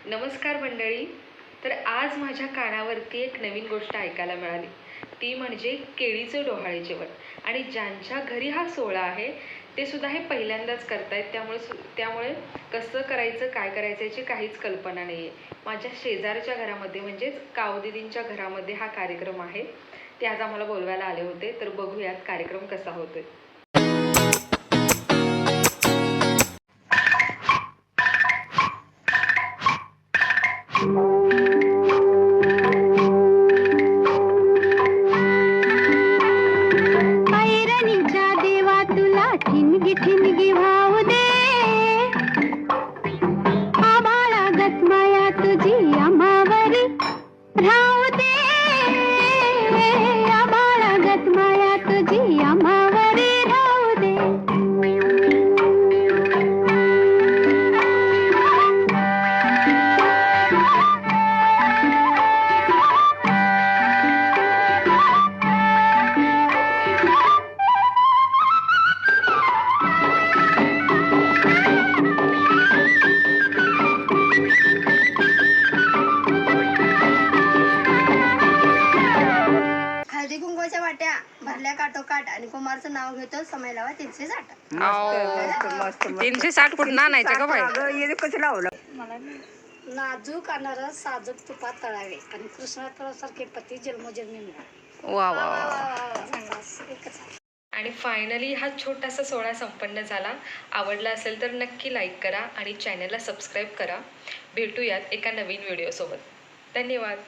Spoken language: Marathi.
नमस्कार मंडळी. तर आज माझ्या कानावरती एक नवीन गोष्ट ऐकायला मिळाली, ती म्हणजे केळीचं डोहाळे जेवण. आणि ज्यांच्या घरी हा सोहळा आहे ते सुद्धा हे पहिल्यांदाच करतायत. त्यामुळे कसं करायचं, काय करायचं याची काहीच कल्पना नाही आहे. माझ्या शेजारच्या घरामध्ये म्हणजेच कावदिदींच्या घरामध्ये हा कार्यक्रम आहे. ते आज आम्हाला बोलवायला आले होते. तर बघूयात कार्यक्रम कसा होतोय. ऐरणीच्या देवा तुला ठिणगी ठिणगी वाहू दे, आभाळागत माया तुझी आम्हावरी राहू दे, आभाळागत माया तुझी आम्हावरी राहू दे. हळदी कुंकवाच्या वाट्या भरल्या काठोकाठ आणि कुमारचं नाव घेतो समय लावा 360. 360 कुठं आणायचं का बाई? कसं लावलं नाजूक अनारस साजूक तुपात तळावे आणि कृष्णासारखे पती जन्मोजन्मी मिळावे. वा वा वा. बस एकच आहे. आणि फायनली हा छोटासा सोहळा संपन्न झाला. आवडला असेल तर नक्की लाईक करा आणि चॅनलला सबस्क्राईब करा. भेटूयात एका नवीन व्हिडिओसोबत. धन्यवाद.